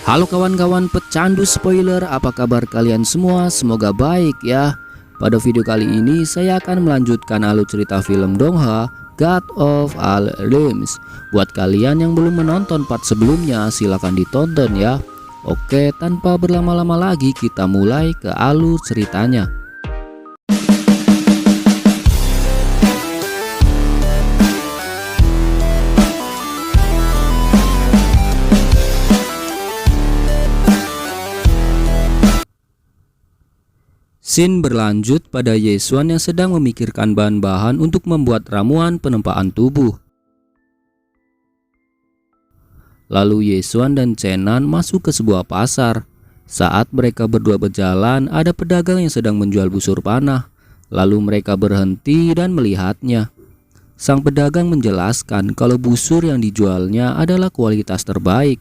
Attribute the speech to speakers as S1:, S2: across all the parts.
S1: Halo kawan-kawan pecandu spoiler, apa kabar kalian semua? Semoga baik ya. Pada video kali ini saya akan melanjutkan alur cerita film Dongha God of All Realms. Buat kalian yang belum menonton part sebelumnya silahkan ditonton ya. Oke, tanpa berlama-lama lagi kita mulai ke alur ceritanya. Scene berlanjut pada Yesuan yang sedang memikirkan bahan-bahan untuk membuat ramuan penempaan tubuh. Lalu Yesuan dan Chenan masuk ke sebuah pasar. Saat mereka berdua berjalan, ada pedagang yang sedang menjual busur panah. Lalu mereka berhenti dan melihatnya. Sang pedagang menjelaskan kalau busur yang dijualnya adalah kualitas terbaik.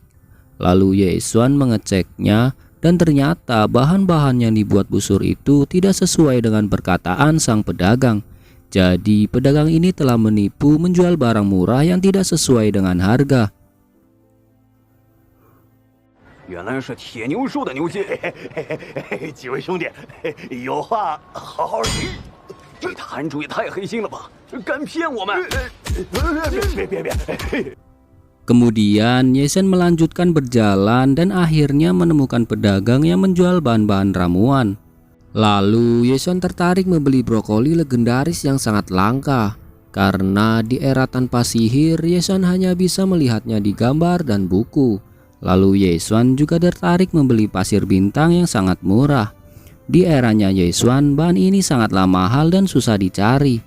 S1: Lalu Yesuan mengeceknya. Dan ternyata bahan-bahan yang dibuat busur itu tidak sesuai dengan perkataan sang pedagang. Jadi pedagang ini telah menipu menjual barang murah yang tidak sesuai dengan harga.
S2: 原来是铁牛术的牛筋，几位兄弟，有话好好说。这摊主也太黑心了吧，敢骗我们！别！
S1: Kemudian Yesuan melanjutkan berjalan dan akhirnya menemukan pedagang yang menjual bahan-bahan ramuan. Lalu Yesuan tertarik membeli brokoli legendaris yang sangat langka. Karena di era tanpa sihir, Yesuan hanya bisa melihatnya di gambar dan buku. Lalu Yesuan juga tertarik membeli pasir bintang yang sangat murah. Di eranya Yesuan, bahan ini sangatlah mahal dan susah dicari.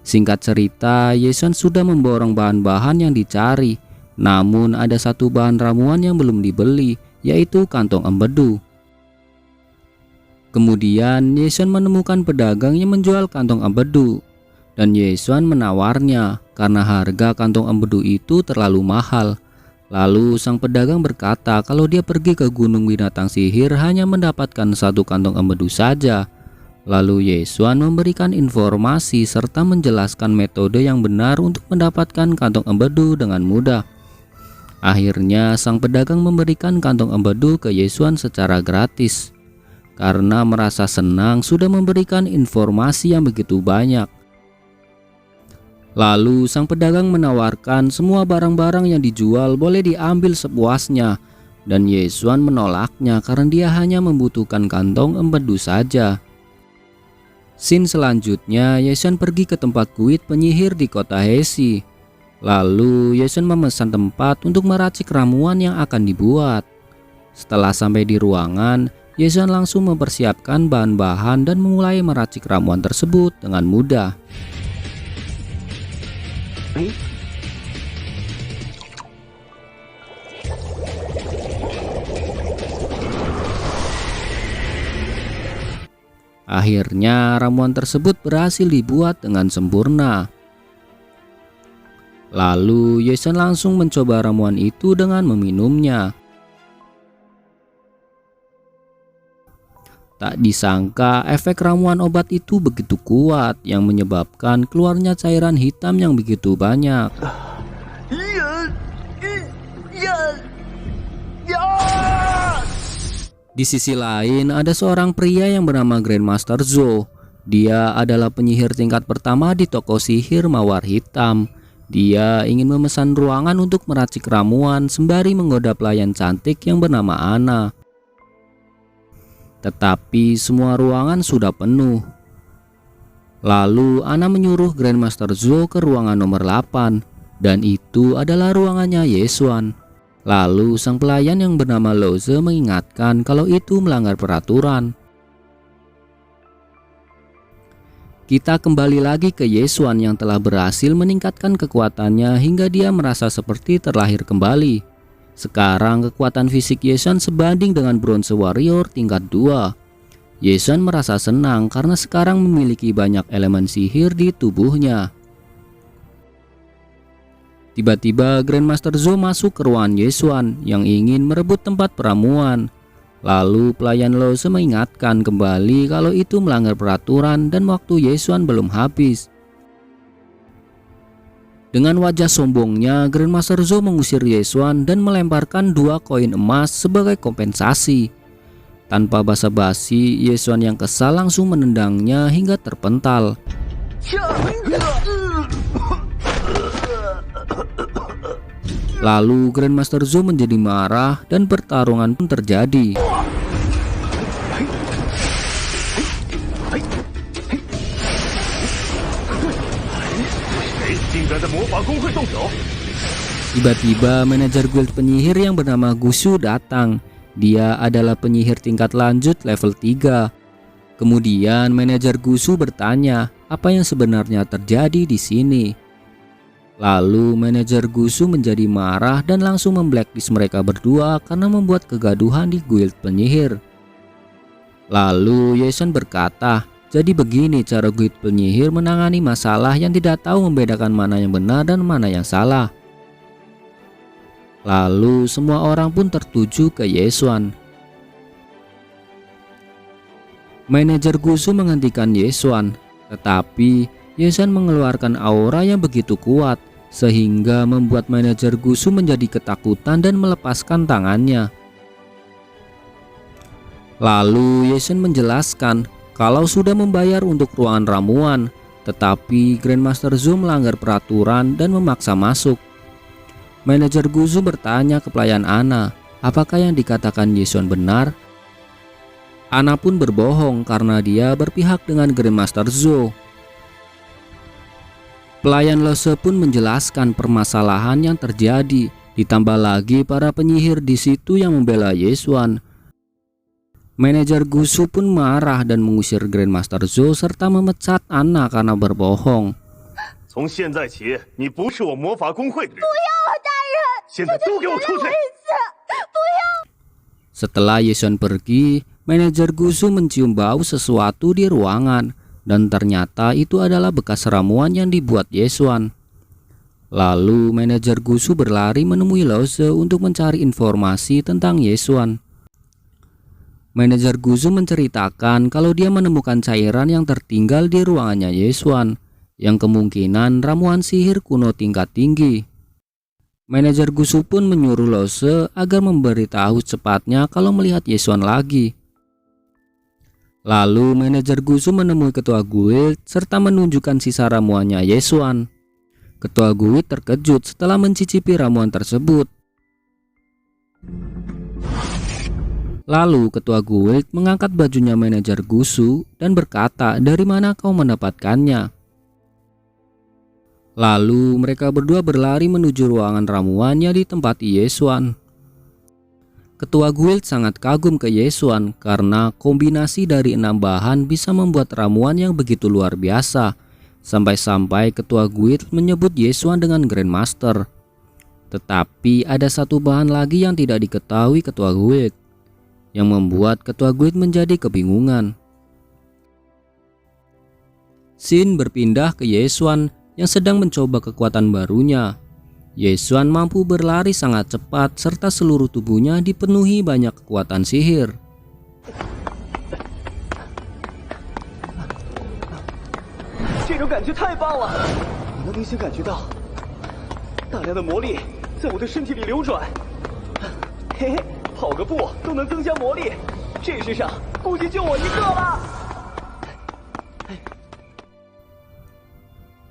S1: Singkat cerita, Yesuan sudah memborong bahan-bahan yang dicari. Namun ada satu bahan ramuan yang belum dibeli, yaitu kantong empedu. Kemudian Yesuan menemukan pedagang yang menjual kantong empedu. Dan Yesuan menawarnya karena harga kantong empedu itu terlalu mahal. Lalu sang pedagang berkata kalau dia pergi ke gunung binatang sihir hanya mendapatkan satu kantong empedu saja. Lalu Yesuan memberikan informasi serta menjelaskan metode yang benar untuk mendapatkan kantong empedu dengan mudah. Akhirnya sang pedagang memberikan kantong empedu ke Yesuan secara gratis. Karena merasa senang sudah memberikan informasi yang begitu banyak. Lalu sang pedagang menawarkan semua barang-barang yang dijual boleh diambil sepuasnya. Dan Yesuan menolaknya karena dia hanya membutuhkan kantong empedu saja. Scene selanjutnya, Yesuan pergi ke tempat kuit penyihir di kota Hesi. Lalu Yesuan memesan tempat untuk meracik ramuan yang akan dibuat. Setelah sampai di ruangan, Yesuan langsung mempersiapkan bahan-bahan dan memulai meracik ramuan tersebut dengan mudah. Akhirnya ramuan tersebut berhasil dibuat dengan sempurna. Lalu Yesuan langsung mencoba ramuan itu dengan meminumnya. Tak disangka efek ramuan obat itu begitu kuat yang menyebabkan keluarnya cairan hitam yang begitu banyak. Di sisi lain ada seorang pria yang bernama Grandmaster Zhou. Dia adalah penyihir tingkat pertama di toko sihir Mawar Hitam. Dia ingin memesan ruangan untuk meracik ramuan sembari menggoda pelayan cantik yang bernama Ana. Tetapi semua ruangan sudah penuh. Lalu Ana menyuruh Grandmaster Zhou ke ruangan nomor 8. Dan itu adalah ruangannya Yesuan. Lalu sang pelayan yang bernama Loze mengingatkan kalau itu melanggar peraturan. Kita kembali lagi ke Yesuan yang telah berhasil meningkatkan kekuatannya hingga dia merasa seperti terlahir kembali. Sekarang kekuatan fisik Yesuan sebanding dengan Bronze Warrior tingkat 2. Yesuan merasa senang karena sekarang memiliki banyak elemen sihir di tubuhnya. Tiba-tiba Grandmaster Zhou masuk ke ruangan Yesuan yang ingin merebut tempat peramuan. Lalu pelayan Loze mengingatkan kembali kalau itu melanggar peraturan dan waktu Yesuan belum habis. Dengan wajah sombongnya, Grandmaster Zhou mengusir Ye Xuan dan melemparkan 2 koin emas sebagai kompensasi. Tanpa basa-basi, Ye Xuan yang kesal langsung menendangnya hingga terpental. Lalu Grandmaster Zhou menjadi marah dan pertarungan pun terjadi. Tiba-tiba manajer guild penyihir yang bernama Gusu datang. Dia adalah penyihir tingkat lanjut level 3. Kemudian manajer Gusu bertanya apa yang sebenarnya terjadi di sini. Lalu manajer Gusu menjadi marah dan langsung memblacklist mereka berdua karena membuat kegaduhan di guild penyihir. Lalu Ye Xuan berkata, jadi begini cara guild penyihir menangani masalah yang tidak tahu membedakan mana yang benar dan mana yang salah. Lalu semua orang pun tertuju ke Ye Xuan. Manajer Gusu menghentikan Ye Xuan, tetapi Ye Xuan mengeluarkan aura yang begitu kuat sehingga membuat manajer Gusu menjadi ketakutan dan melepaskan tangannya. Lalu Ye Xuan menjelaskan kalau sudah membayar untuk ruangan ramuan, tetapi Grandmaster Zhou melanggar peraturan dan memaksa masuk. Manajer Gusu bertanya ke pelayan Ana, apakah yang dikatakan Ye Xuan benar? Ana pun berbohong karena dia berpihak dengan Grandmaster Zhou. Pelayan Lose pun menjelaskan permasalahan yang terjadi, ditambah lagi para penyihir di situ yang membela Ye Xuan. Manajer Gusu pun marah dan mengusir Grandmaster Zhou serta memecat Ana karena berbohong. Setelah Ye Xuan pergi, manajer Gusu mencium bau sesuatu di ruangan dan ternyata itu adalah bekas ramuan yang dibuat Ye Xuan. Lalu manajer Gusu berlari menemui Lose untuk mencari informasi tentang Ye Xuan. Manajer Gusu menceritakan kalau dia menemukan cairan yang tertinggal di ruangannya Ye Xuan, yang kemungkinan ramuan sihir kuno tingkat tinggi. Manajer Gusu pun menyuruh Lose agar memberitahu cepatnya kalau melihat Ye Xuan lagi. Lalu manajer Gusu menemui ketua guild serta menunjukkan sisa ramuannya Ye Xuan. Ketua guild terkejut setelah mencicipi ramuan tersebut. Lalu ketua guild mengangkat bajunya manajer Gusu dan berkata, dari mana kau mendapatkannya? Lalu mereka berdua berlari menuju ruangan ramuan yang ditempati Ye Xuan. Ketua guild sangat kagum ke Ye Xuan karena kombinasi dari 6 bahan bisa membuat ramuan yang begitu luar biasa. Sampai-sampai ketua guild menyebut Ye Xuan dengan Grandmaster. Tetapi ada satu bahan lagi yang tidak diketahui ketua guild, yang membuat ketua guild menjadi kebingungan. Scene berpindah ke Ye Xuan yang sedang mencoba kekuatan barunya. Ye Xuan mampu berlari sangat cepat serta seluruh tubuhnya dipenuhi banyak kekuatan sihir.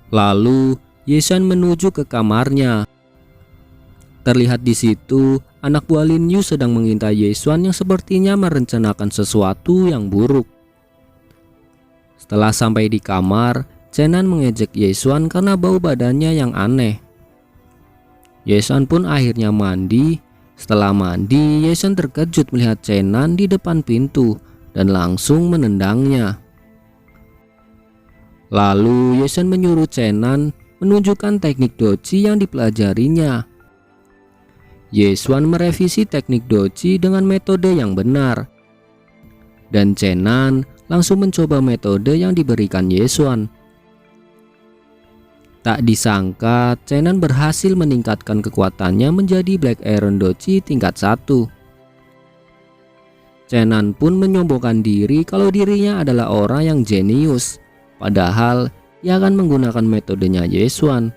S1: Lalu Ye Xuan menuju ke kamarnya. Terlihat di situ anak buah Lin Yu sedang mengintai Ye Xuan yang sepertinya merencanakan sesuatu yang buruk. Setelah sampai di kamar, Chenan mengejek Ye Xuan karena bau badannya yang aneh. Ye Xuan pun akhirnya mandi. Setelah mandi, Ye Xuan terkejut melihat Chenan di depan pintu dan langsung menendangnya. Lalu Ye Xuan menyuruh Chenan menunjukkan teknik doji yang dipelajarinya. Ye Xuan merevisi teknik doji dengan metode yang benar, dan Chenan langsung mencoba metode yang diberikan Ye Xuan. Tak disangka Chenan berhasil meningkatkan kekuatannya menjadi Black Iron Doji tingkat 1. Chenan pun menyombongkan diri kalau dirinya adalah orang yang jenius, padahal ia akan menggunakan metodenya Ye Xuan.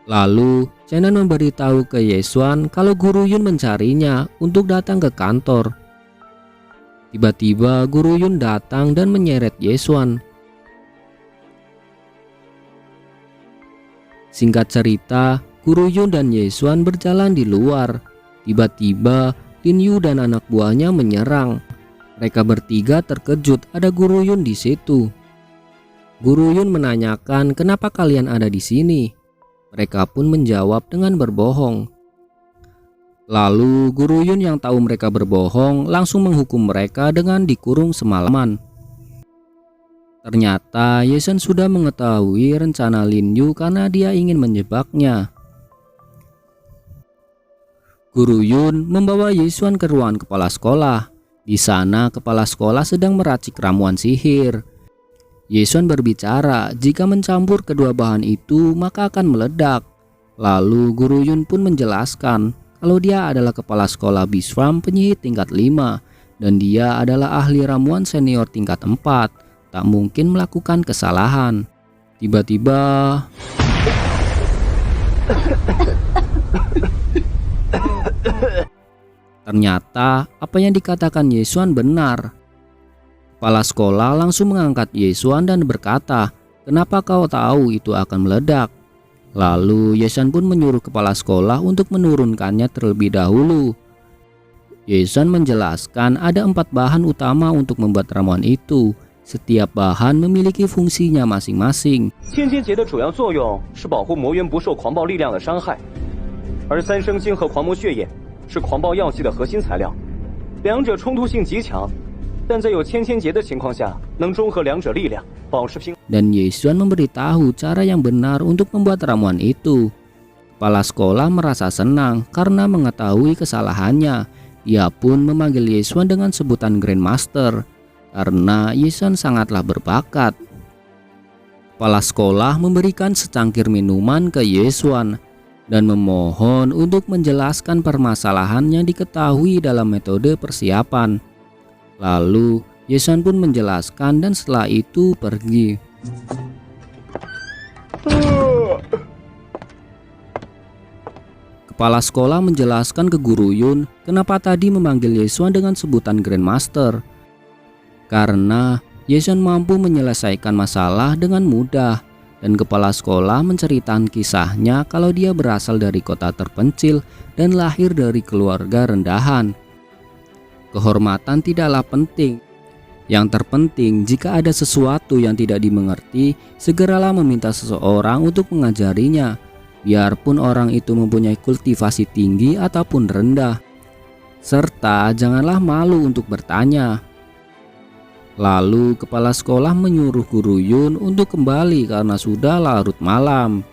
S1: Lalu Chenan memberitahu ke Ye Xuan kalau Guru Yun mencarinya untuk datang ke kantor. Tiba-tiba Guru Yun datang dan menyeret Ye Xuan. Singkat cerita, Guru Yun dan Ye Xuan berjalan di luar. Tiba-tiba Lin Yu dan anak buahnya menyerang. Mereka bertiga terkejut ada Guru Yun di situ. Guru Yun menanyakan kenapa kalian ada di sini. Mereka pun menjawab dengan berbohong. Lalu Guru Yun yang tahu mereka berbohong langsung menghukum mereka dengan dikurung semalaman. Ternyata Ye Xuan sudah mengetahui rencana Lin Yu karena dia ingin menjebaknya. Guru Yun membawa Ye Xuan ke ruangan kepala sekolah. Di sana kepala sekolah sedang meracik ramuan sihir. Ye Xuan berbicara jika mencampur kedua bahan itu maka akan meledak. Lalu Guru Yun pun menjelaskan kalau dia adalah kepala sekolah Bishram penyihir tingkat 5 dan dia adalah ahli ramuan senior tingkat 4. Tak mungkin melakukan kesalahan. Tiba-tiba ternyata apa yang dikatakan Ye Xuan benar. Kepala sekolah langsung mengangkat Ye Xuan dan berkata, "Kenapa kau tahu itu akan meledak?" Lalu Ye Xuan pun menyuruh kepala sekolah untuk menurunkannya terlebih dahulu. Ye Xuan menjelaskan ada 4 bahan utama untuk membuat ramuan itu. Setiap bahan memiliki fungsinya masing-masing.
S2: 千千劫的主要作用是保护魔元不受狂暴力量的伤害，而三生晶和狂魔血液是狂暴药剂的核心材料，两者冲突性极强，但在有千千劫的情况下，能中和两者力量，保持平。
S1: Dan Ye Xuan memberitahu cara yang benar untuk membuat ramuan itu. Kepala sekolah merasa senang karena mengetahui kesalahannya. Ia pun memanggil Ye Xuan dengan sebutan Grandmaster karena Ye Xuan sangatlah berbakat. Kepala sekolah memberikan secangkir minuman ke Ye Xuan dan memohon untuk menjelaskan permasalahan yang diketahui dalam metode persiapan. Lalu Ye Xuan pun menjelaskan dan setelah itu pergi. Kepala sekolah menjelaskan ke Guru Yun kenapa tadi memanggil Ye Xuan dengan sebutan Grandmaster. Karena Ye Xuan mampu menyelesaikan masalah dengan mudah. Dan kepala sekolah menceritakan kisahnya kalau dia berasal dari kota terpencil dan lahir dari keluarga rendahan. Kehormatan tidaklah penting. Yang terpenting jika ada sesuatu yang tidak dimengerti, segeralah meminta seseorang untuk mengajarinya, biarpun orang itu mempunyai kultivasi tinggi ataupun rendah. Serta janganlah malu untuk bertanya. Lalu kepala sekolah menyuruh Guru Yun untuk kembali karena sudah larut malam.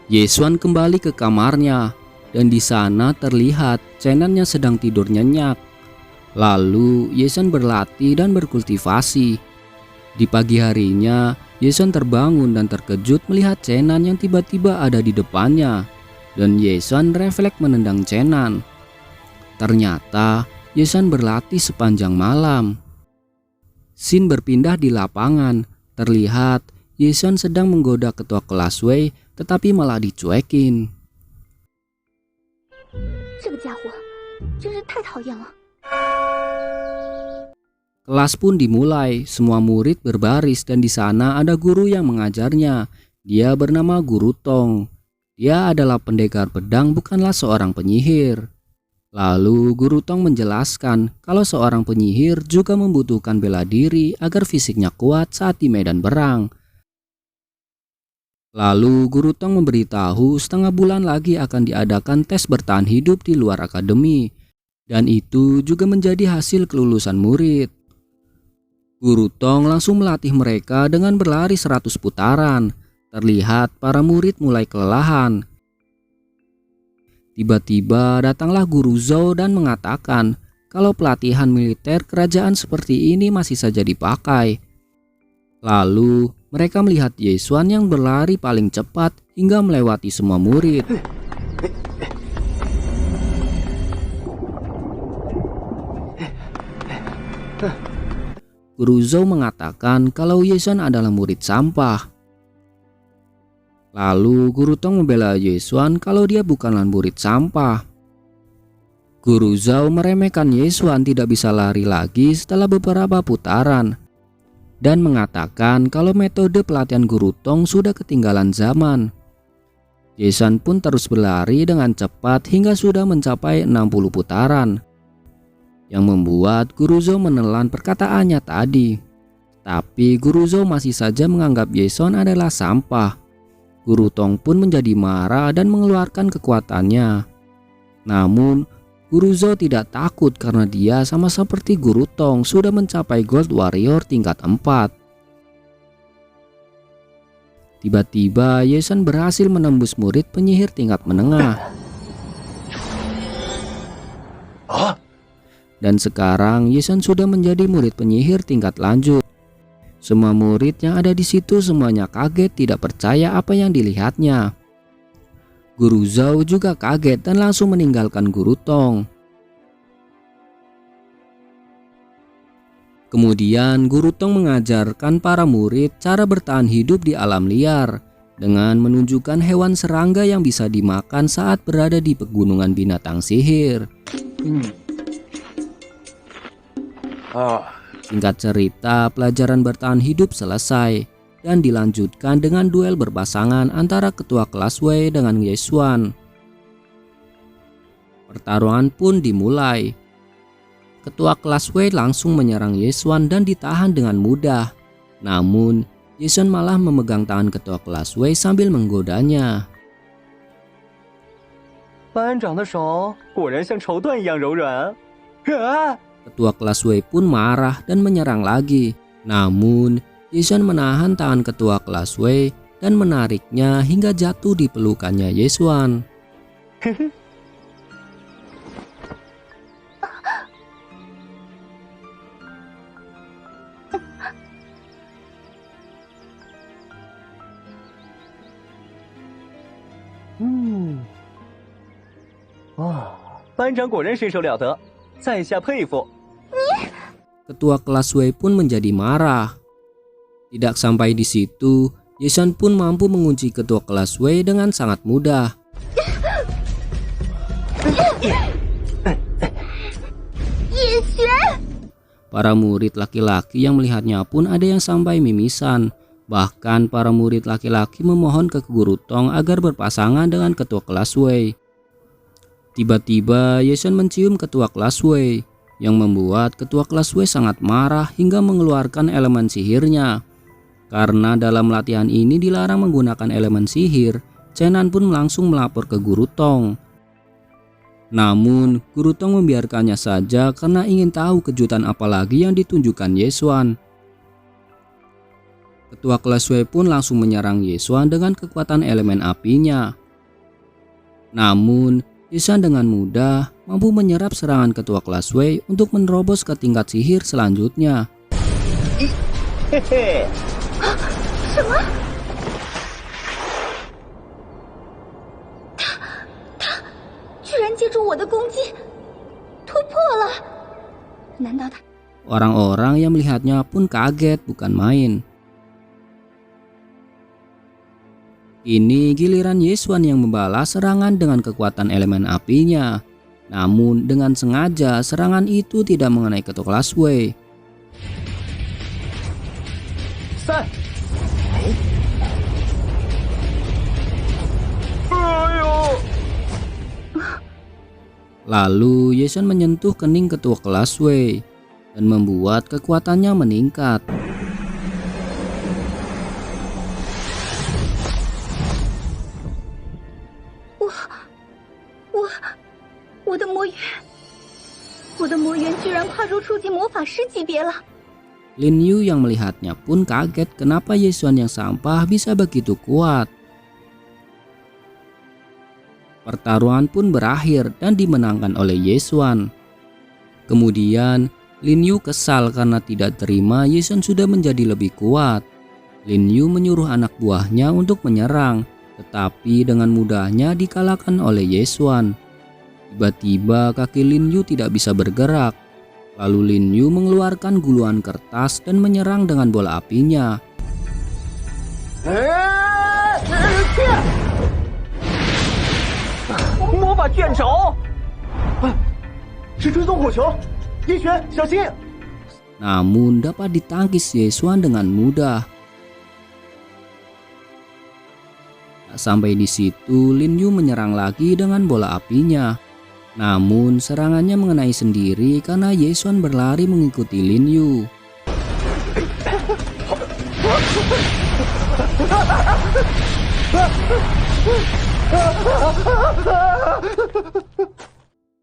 S1: Ye Xuan kembali ke kamarnya dan di sana terlihat Chenan yang sedang tidur nyenyak. Lalu Ye Xuan berlatih dan berkultivasi. Di pagi harinya Ye Xuan terbangun dan terkejut melihat Chenan yang tiba-tiba ada di depannya. Dan Ye Xuan refleks menendang Chenan. Ternyata Ye Xuan berlatih sepanjang malam. Scene berpindah di lapangan. Terlihat Ye Xuan sedang menggoda ketua kelas Wei, tetapi malah dicuekin. Kelas pun dimulai. Semua murid berbaris dan di sana ada guru yang mengajarnya. Dia bernama Guru Tong. Dia adalah pendekar pedang, bukanlah seorang penyihir. Lalu Guru Tong menjelaskan kalau seorang penyihir juga membutuhkan bela diri agar fisiknya kuat saat di medan perang. Lalu Guru Tong memberitahu setengah bulan lagi akan diadakan tes bertahan hidup di luar akademi. Dan itu juga menjadi hasil kelulusan murid. Guru Tong langsung melatih mereka dengan berlari 100 putaran. Terlihat para murid mulai kelelahan. Tiba-tiba datanglah Guru Zhou dan mengatakan kalau pelatihan militer kerajaan seperti ini masih saja dipakai. Lalu mereka melihat Ye Xuan yang berlari paling cepat hingga melewati semua murid. Guru Zhou mengatakan kalau Ye Xuan adalah murid sampah. Lalu Guru Tong membela Ye Xuan kalau dia bukanlah murid sampah. Guru Zhao meremehkan Ye Xuan tidak bisa lari lagi setelah beberapa putaran dan mengatakan kalau metode pelatihan Guru Tong sudah ketinggalan zaman. Ye Xuan pun terus berlari dengan cepat hingga sudah mencapai 60 putaran, yang membuat Guru Zhao menelan perkataannya tadi. Tapi Guru Zhao masih saja menganggap Ye Xuan adalah sampah. Guru Tong pun menjadi marah dan mengeluarkan kekuatannya. Namun Guru Zhao tidak takut karena dia sama seperti Guru Tong sudah mencapai Gold Warrior tingkat 4. Tiba-tiba Ye Xuan berhasil menembus murid penyihir tingkat menengah. Dan sekarang Ye Xuan sudah menjadi murid penyihir tingkat lanjut. Semua murid yang ada di situ semuanya kaget tidak percaya apa yang dilihatnya. Guru Zhao juga kaget dan langsung meninggalkan Guru Tong. Kemudian Guru Tong mengajarkan para murid cara bertahan hidup di alam liar dengan menunjukkan hewan serangga yang bisa dimakan saat berada di pegunungan binatang sihir. Singkat cerita, pelajaran bertahan hidup selesai dan dilanjutkan dengan duel berpasangan antara ketua kelas Wei dengan Ye Xuan. Pertarungan pun dimulai. Ketua kelas Wei langsung menyerang Ye Xuan dan ditahan dengan mudah. Namun, Ye Xuan malah memegang tangan ketua kelas Wei sambil menggodanya.
S2: 班长的手果然像绸缎一样柔软。
S1: Ketua kelas Wei pun marah dan menyerang lagi. Namun, Ye Xuan menahan tangan ketua kelas Wei dan menariknya hingga jatuh di pelukannya Ye Xuan.
S2: Wah, 班长果然身手了得，在下佩服。
S1: Ketua kelas Wei pun menjadi marah. Tidak sampai di situ, Ye Xuan pun mampu mengunci ketua kelas Wei dengan sangat mudah. Para murid laki-laki yang melihatnya pun ada yang sampai mimisan. Bahkan para murid laki-laki memohon ke Guru Tong agar berpasangan dengan ketua kelas Wei. Tiba-tiba Ye Xuan mencium ketua kelas Wei, yang membuat ketua kelas Wei sangat marah hingga mengeluarkan elemen sihirnya. Karena dalam latihan ini dilarang menggunakan elemen sihir, Chen Nan pun langsung melapor ke Guru Tong. Namun, Guru Tong membiarkannya saja karena ingin tahu kejutan apa lagi yang ditunjukkan Ye Xuan. Ketua kelas Wei pun langsung menyerang Ye Xuan dengan kekuatan elemen apinya. Namun, Ye Xuan dengan mudah mampu menyerap serangan ketua kelas Wei untuk menerobos ke tingkat sihir selanjutnya. Orang-orang yang melihatnya pun kaget bukan main. Ini giliran Ye Xuan yang membalas serangan dengan kekuatan elemen apinya. Namun dengan sengaja serangan itu tidak mengenai ketua kelas Wei. Lalu Ye Xuan menyentuh kening ketua kelas Wei dan membuat kekuatannya meningkat. Lin Yu yang melihatnya pun kaget kenapa Ye Xuan yang sampah bisa begitu kuat. Pertarungan pun berakhir dan dimenangkan oleh Ye Xuan. Kemudian Lin Yu kesal karena tidak terima Ye Xuan sudah menjadi lebih kuat. Lin Yu menyuruh anak buahnya untuk menyerang, tetapi dengan mudahnya dikalahkan oleh Ye Xuan. Tiba-tiba kaki Lin Yu tidak bisa bergerak. Lalu Lin Yu mengeluarkan guluan kertas dan menyerang dengan bola apinya.
S2: 魔法卷轴！是追踪火球，一拳小心！
S1: namun dapat ditangkis Ye Xuan dengan mudah. Tak sampai di situ, Lin Yu menyerang lagi dengan bola apinya. Namun serangannya mengenai sendiri karena Ye Xuan berlari mengikuti Lin Yu.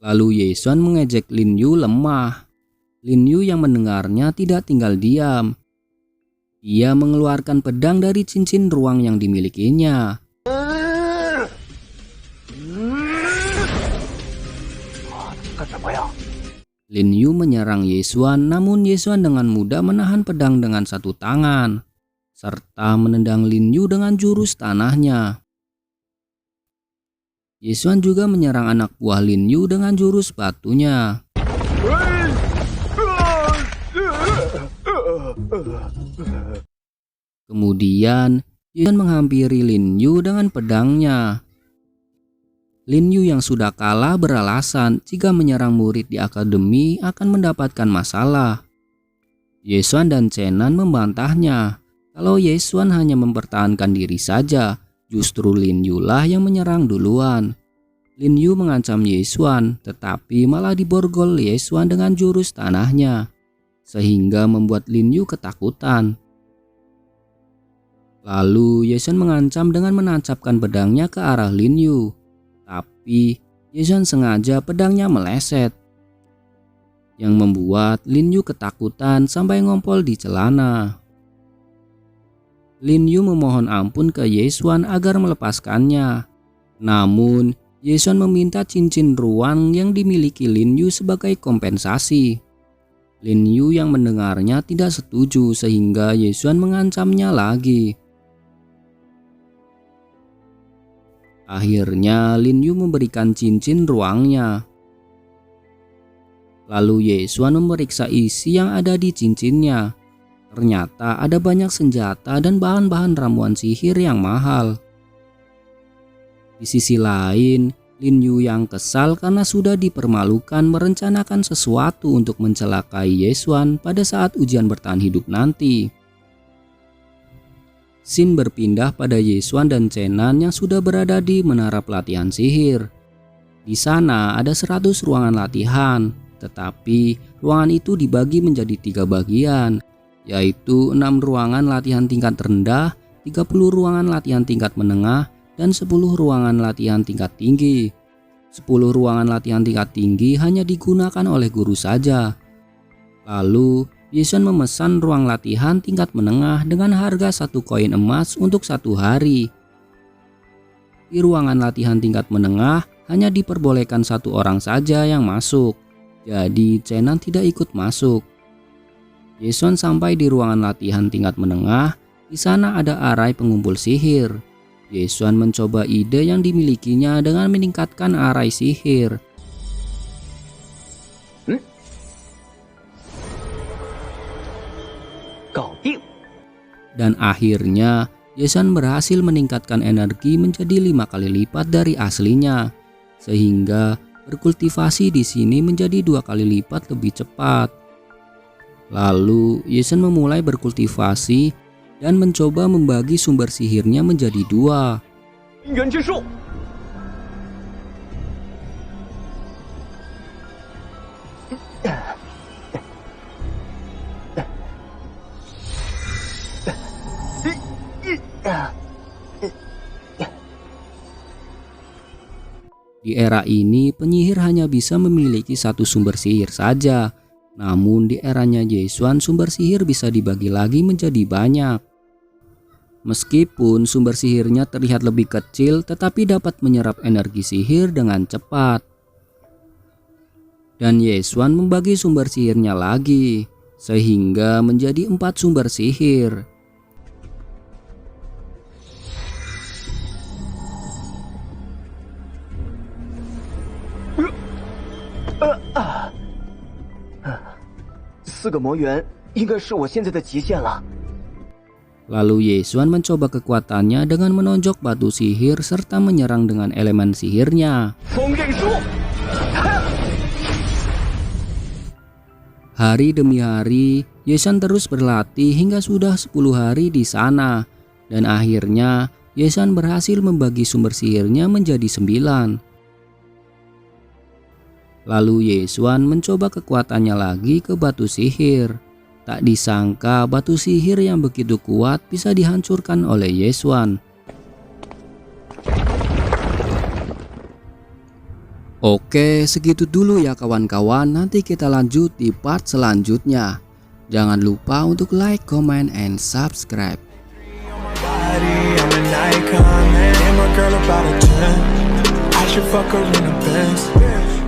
S1: Lalu Ye Xuan mengejek Lin Yu lemah. Lin Yu yang mendengarnya tidak tinggal diam. Ia mengeluarkan pedang dari cincin ruang yang dimilikinya. Lin Yu menyerang Ye Xuan, namun Ye Xuan dengan mudah menahan pedang dengan satu tangan, serta menendang Lin Yu dengan jurus tanahnya. Ye Xuan juga menyerang anak buah Lin Yu dengan jurus batunya. Kemudian Ye Xuan menghampiri Lin Yu dengan pedangnya. Lin Yu yang sudah kalah beralasan jika menyerang murid di akademi akan mendapatkan masalah. Ye Xuan dan Chenan membantahnya kalau Ye Xuan hanya mempertahankan diri saja, justru Lin Yu lah yang menyerang duluan. Lin Yu mengancam Ye Xuan, tetapi malah diborgol Ye Xuan dengan jurus tanahnya, sehingga membuat Lin Yu ketakutan. Lalu Ye Xuan mengancam dengan menancapkan pedangnya ke arah Lin Yu. Tapi Ye Xuan sengaja pedangnya meleset, yang membuat Lin Yu ketakutan sampai ngompol di celana. Lin Yu memohon ampun ke Ye Xuan agar melepaskannya. Namun Ye Xuan meminta cincin ruang yang dimiliki Lin Yu sebagai kompensasi. Lin Yu yang mendengarnya tidak setuju sehingga Ye Xuan mengancamnya lagi. Akhirnya Lin Yu memberikan cincin ruangnya. Lalu Ye Xuan memeriksa isi yang ada di cincinnya. Ternyata ada banyak senjata dan bahan-bahan ramuan sihir yang mahal. Di sisi lain, Lin Yu yang kesal karena sudah dipermalukan merencanakan sesuatu untuk mencelakai Ye Xuan pada saat ujian bertahan hidup nanti. Scene berpindah pada Ye Xuan dan Chenan yang sudah berada di menara pelatihan sihir. Di sana ada 100 ruangan latihan, tetapi ruangan itu dibagi menjadi 3 bagian, yaitu 6 ruangan latihan tingkat rendah, 30 ruangan latihan tingkat menengah, dan 10 ruangan latihan tingkat tinggi. 10 ruangan latihan tingkat tinggi hanya digunakan oleh guru saja. Lalu Ye Xuan memesan ruang latihan tingkat menengah dengan harga 1 koin emas untuk 1 hari. Di ruangan latihan tingkat menengah hanya diperbolehkan 1 orang saja yang masuk, jadi Chenan tidak ikut masuk. Ye Xuan sampai di ruangan latihan tingkat menengah. Di sana ada arai pengumpul sihir. Ye Xuan mencoba ide yang dimilikinya dengan meningkatkan arai sihir. Dan akhirnya Ye Xuan berhasil meningkatkan energi menjadi 5 kali lipat dari aslinya, sehingga berkultivasi di sini menjadi 2 kali lipat lebih cepat. Lalu Ye Xuan memulai berkultivasi dan mencoba membagi sumber sihirnya menjadi 2. Di era ini penyihir hanya bisa memiliki 1 sumber sihir saja. Namun di eranya Ye Xuan sumber sihir bisa dibagi lagi menjadi banyak. Meskipun sumber sihirnya terlihat lebih kecil, tetapi dapat menyerap energi sihir dengan cepat. Dan Ye Xuan membagi sumber sihirnya lagi, sehingga menjadi 4 sumber sihir. Lalu Yesuan mencoba kekuatannya dengan menonjok batu sihir serta menyerang dengan elemen sihirnya. Hari demi hari, Yesuan terus berlatih hingga sudah 10 hari di sana. Dan akhirnya, Yesuan berhasil membagi sumber sihirnya menjadi 9. Lalu Yesuan mencoba kekuatannya lagi ke batu sihir. Tak disangka batu sihir yang begitu kuat bisa dihancurkan oleh Yesuan. Oke, segitu dulu ya kawan-kawan. Nanti kita lanjut di part selanjutnya. Jangan lupa untuk like, comment, and subscribe. I should fuck her in the Benz.